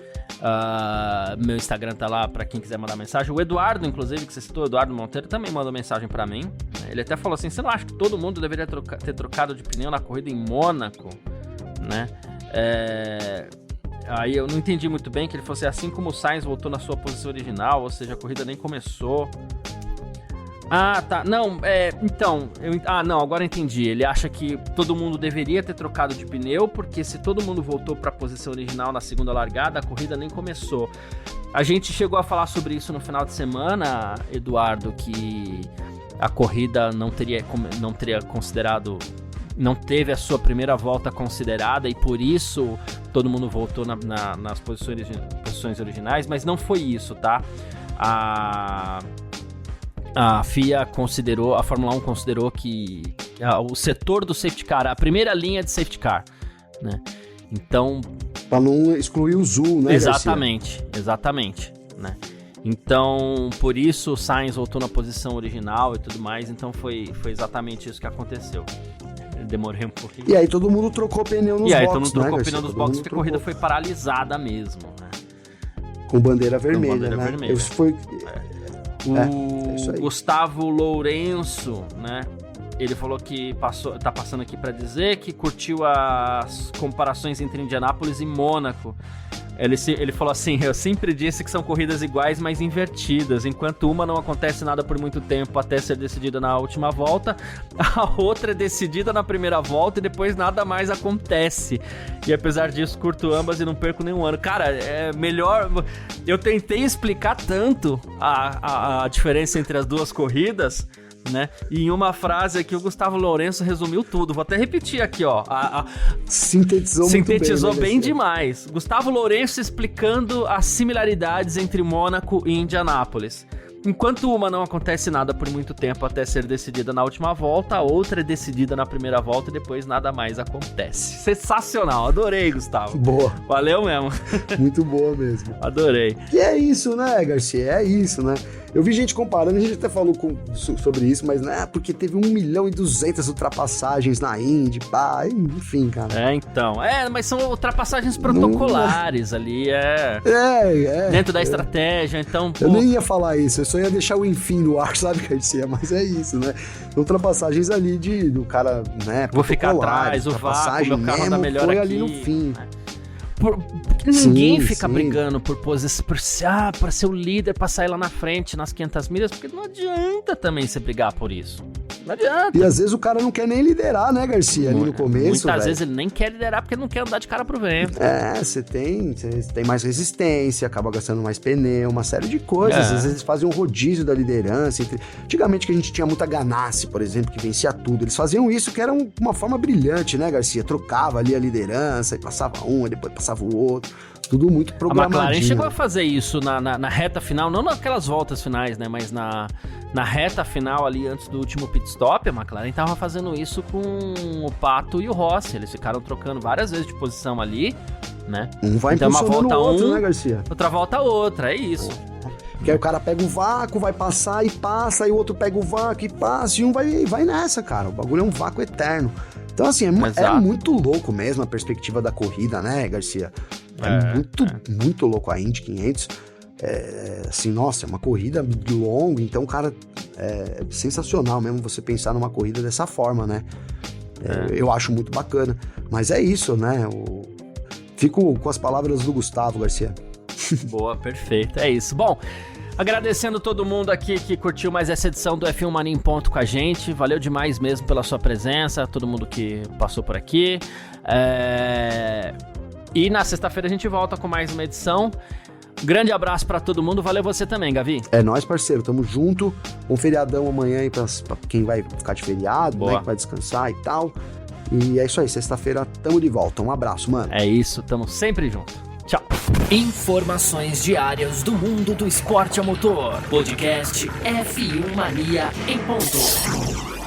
Meu Instagram tá lá pra quem quiser mandar mensagem. O Eduardo, inclusive, que você citou, o Eduardo Monteiro, também mandou mensagem pra mim. Ele até falou assim, você não acha que todo mundo deveria ter trocado de pneu na corrida em Mônaco, né? Aí eu não entendi muito bem, que ele falou assim como o Sainz voltou na sua posição original, ou seja, a corrida nem começou. Ah, tá. Não, então... não, agora entendi. Ele acha que todo mundo deveria ter trocado de pneu, porque se todo mundo voltou para a posição original na segunda largada, a corrida nem começou. A gente chegou a falar sobre isso no final de semana, Eduardo, que a corrida não teria considerado... Não teve a sua primeira volta considerada e por isso todo mundo voltou nas posições originais, mas não foi isso, tá? A FIA considerou, a Fórmula 1 considerou que o setor do safety car, a primeira linha de safety car, né? Então... Pra não excluir o Zul, né, Exatamente, né? Então, por isso o Sainz voltou na posição original e tudo mais, então foi exatamente isso que aconteceu. Eu demorei um pouquinho. E aí todo mundo trocou pneu nos boxes, né, E aí todo mundo trocou pneu nos boxes, porque a corrida foi paralisada mesmo, né? Com bandeira vermelha, bandeira né? vermelha. Isso foi... O Gustavo Lourenço, né? Ele falou que tá passando aqui pra dizer que curtiu as comparações entre Indianápolis e Mônaco. Ele falou assim, eu sempre disse que são corridas iguais, mas invertidas. Enquanto uma não acontece nada por muito tempo até ser decidida na última volta, a outra é decidida na primeira volta e depois nada mais acontece. E apesar disso, curto ambas e não perco nenhum ano. Cara, é melhor... Eu tentei explicar tanto a diferença entre as duas corridas, né? E em uma frase aqui o Gustavo Lourenço resumiu tudo. Vou até repetir aqui, ó. Sintetizou bem demais. Gustavo Lourenço explicando as similaridades entre Mônaco e Indianápolis. Enquanto uma não acontece nada por muito tempo até ser decidida na última volta, a outra é decidida na primeira volta e depois nada mais acontece. Sensacional, adorei, Gustavo. Boa. Valeu mesmo. Muito boa mesmo. Adorei. E é isso, né, Garcia? É isso, né? Eu vi gente comparando, a gente até falou sobre isso, mas né, porque teve 1.200.000 ultrapassagens na Indy, pá, enfim, cara. Então. Mas são ultrapassagens protocolares ali, dentro da estratégia, então... Eu nem ia falar isso, eu só ia deixar o enfim no ar, sabe, Garcia? Mas é isso, né? Ultrapassagens ali do cara, né, vou ficar atrás, o vácuo, meu carro anda melhor foi aqui. ali no fim. Ninguém fica brigando por pra ser o líder, pra sair lá na frente nas 500 milhas, porque não adianta também você brigar por isso. Não adianta. E às vezes o cara não quer nem liderar, né, Garcia, ali no começo. Muitas vezes ele nem quer liderar porque ele não quer andar de cara pro vento. Você tem mais resistência, acaba gastando mais pneu, uma série de coisas. Às vezes eles fazem um rodízio da liderança. Antigamente que a gente tinha muita Ganassi, por exemplo, que vencia tudo. Eles faziam isso que era uma forma brilhante, né, Garcia? Trocava ali a liderança e passava um, e depois passava o outro. Tudo muito programadinho. A McLaren chegou a fazer isso na reta final, não naquelas voltas finais, né? Mas na reta final ali, antes do último pit stop, a McLaren tava fazendo isso com o Pato e o Rossi. Eles ficaram trocando várias vezes de posição ali, né? Um vai então, uma volta o outro, né, Garcia? Outra volta outra, é isso. Porque aí o cara pega o vácuo, vai passar e passa, e o outro pega o vácuo e passa, e um vai nessa, cara. O bagulho é um vácuo eterno. Então, assim, é muito louco mesmo a perspectiva da corrida, né, Garcia? Muito louco a Indy 500. Assim, nossa, é uma corrida longa, então, cara, é sensacional mesmo você pensar numa corrida dessa forma, né? Eu acho muito bacana. Mas é isso, né? Fico com as palavras do Gustavo, Garcia. Boa, perfeito. É isso. Bom, agradecendo todo mundo aqui que curtiu mais essa edição do F1 Mania em Ponto com a gente. Valeu demais mesmo pela sua presença, todo mundo que passou por aqui. E na sexta-feira a gente volta com mais uma edição. Grande abraço pra todo mundo. Valeu você também, Gavi. É nóis, parceiro. Tamo junto. Um feriadão amanhã aí pra quem vai ficar de feriado, né? Que vai descansar e tal. E é isso aí. Sexta-feira tamo de volta. Um abraço, mano. É isso. Tamo sempre junto. Tchau. Informações diárias do mundo do esporte a motor. Podcast F1 Mania em Ponto.